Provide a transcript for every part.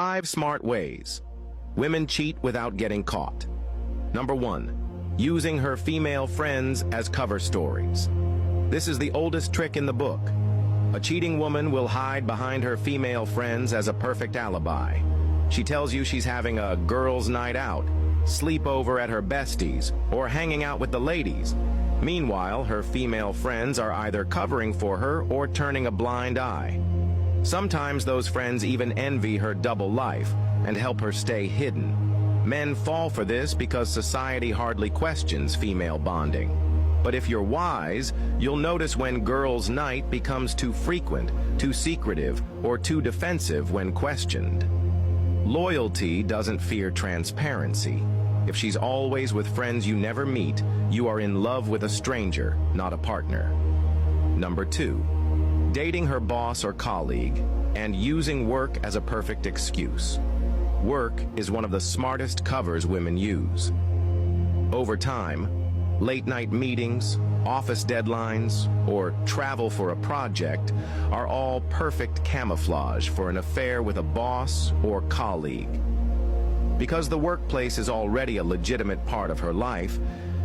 5 smart ways women cheat without getting caught. Number 1. Using her female friends as cover stories. This is the oldest trick in the book. A cheating woman will hide behind her female friends as a perfect alibi. She tells you she's having a girls' night out, sleepover at her besties, or hanging out with the ladies. Meanwhile, her female friends are either covering for her or turning a blind eye. Sometimes those friends even envy her double life and help her stay hidden. Men fall for this because society hardly questions female bonding. But if you're wise, you'll notice when girls' night becomes too frequent, too secretive, or too defensive when questioned. Loyalty doesn't fear transparency. If she's always with friends you never meet, you are in love with a stranger, not a partner. Number 2. Dating her boss or colleague and using work as a perfect excuse. Work is one of the smartest covers women use. Over time, late-night meetings, office deadlines, or travel for a project are all perfect camouflage for an affair with a boss or colleague. Because the workplace is already a legitimate part of her life,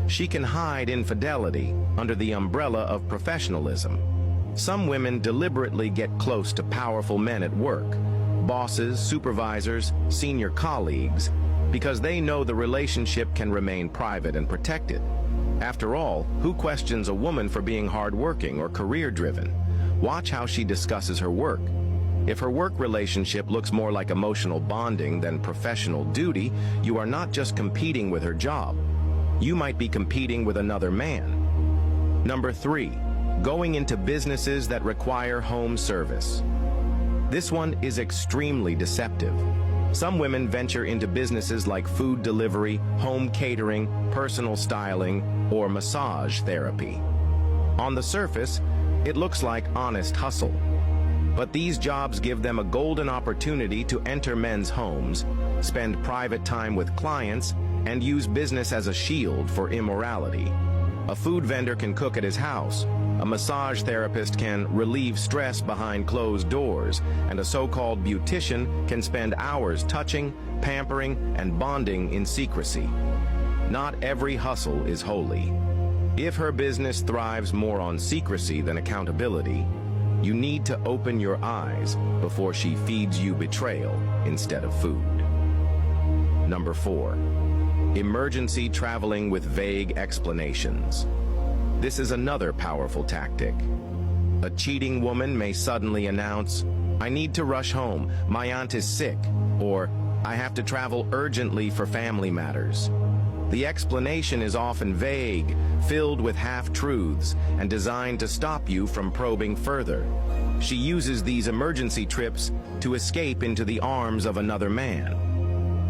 she can hide infidelity under the umbrella of professionalism. Some women deliberately get close to powerful men at work, bosses, supervisors, senior colleagues, because they know the relationship can remain private and protected. After all, who questions a woman for being hardworking or career-driven? Watch how she discusses her work. If her work relationship looks more like emotional bonding than professional duty, you are not just competing with her job. You might be competing with another man. Number 3. Going into businesses that require home service. This one is extremely deceptive. Some women venture into businesses like food delivery, home catering, personal styling, or massage therapy. On the surface, it looks like honest hustle. But these jobs give them a golden opportunity to enter men's homes, spend private time with clients, and use business as a shield for immorality. A food vendor can cook at his house, a massage therapist can relieve stress behind closed doors, and a so-called beautician can spend hours touching, pampering, and bonding in secrecy. Not every hustle is holy. If her business thrives more on secrecy than accountability, you need to open your eyes before she feeds you betrayal instead of food. Number 4. Emergency traveling with vague explanations. This is another powerful tactic. A cheating woman may suddenly announce, "I need to rush home, my aunt is sick," or "I have to travel urgently for family matters." The explanation is often vague, filled with half-truths, and designed to stop you from probing further. She uses these emergency trips to escape into the arms of another man.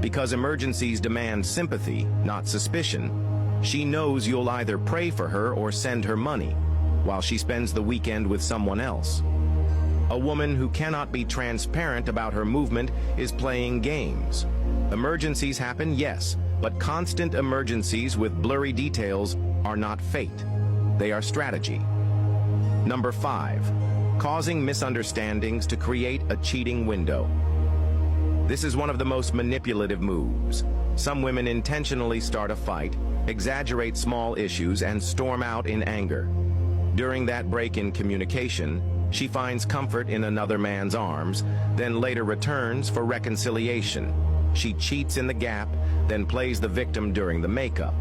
Because emergencies demand sympathy, not suspicion, she knows you'll either pray for her or send her money, while she spends the weekend with someone else. A woman who cannot be transparent about her movement is playing games. Emergencies happen, yes, but constant emergencies with blurry details are not fate. They are strategy. Number 5. Causing misunderstandings to create a cheating window. This is one of the most manipulative moves. Some women intentionally start a fight, exaggerate small issues, and storm out in anger. During that break in communication, she finds comfort in another man's arms, then later returns for reconciliation. She cheats in the gap, then plays the victim during the makeup.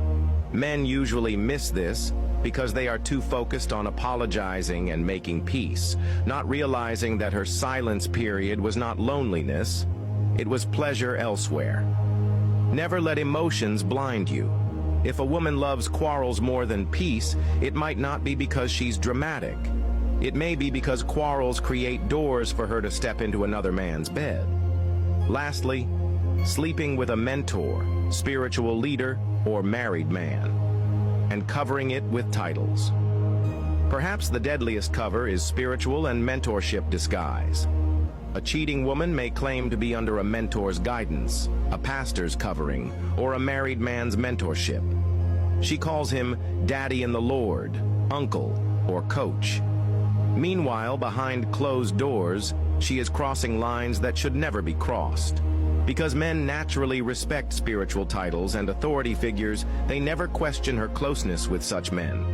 Men usually miss this because they are too focused on apologizing and making peace, not realizing that her silence period was not loneliness, it was pleasure elsewhere. Never let emotions blind you. If a woman loves quarrels more than peace, it might not be because she's dramatic. It may be because quarrels create doors for her to step into another man's bed. Lastly, sleeping with a mentor, spiritual leader, or married man, and covering it with titles. Perhaps the deadliest cover is spiritual and mentorship disguise. A cheating woman may claim to be under a mentor's guidance, a pastor's covering, or a married man's mentorship. She calls him Daddy in the Lord, Uncle, or Coach. Meanwhile, behind closed doors, she is crossing lines that should never be crossed. Because men naturally respect spiritual titles and authority figures, they never question her closeness with such men.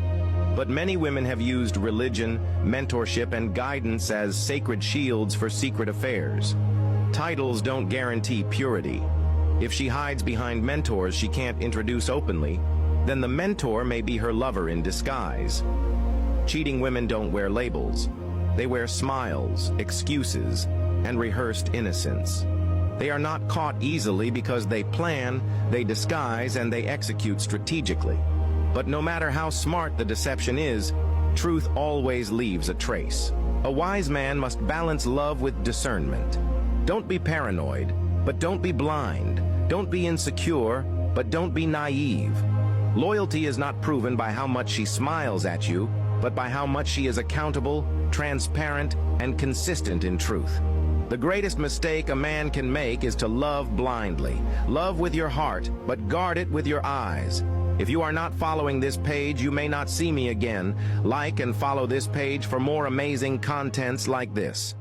But many women have used religion, mentorship, and guidance as sacred shields for secret affairs. Titles don't guarantee purity. If she hides behind mentors she can't introduce openly, then the mentor may be her lover in disguise. Cheating women don't wear labels. They wear smiles, excuses, and rehearsed innocence. They are not caught easily because they plan, they disguise, and they execute strategically. But no matter how smart the deception is, truth always leaves a trace. A wise man must balance love with discernment. Don't be paranoid, but don't be blind. Don't be insecure, but don't be naive. Loyalty is not proven by how much she smiles at you, but by how much she is accountable, transparent, and consistent in truth. The greatest mistake a man can make is to love blindly. Love with your heart, but guard it with your eyes. If you are not following this page, you may not see me again. Like and follow this page for more amazing contents like this.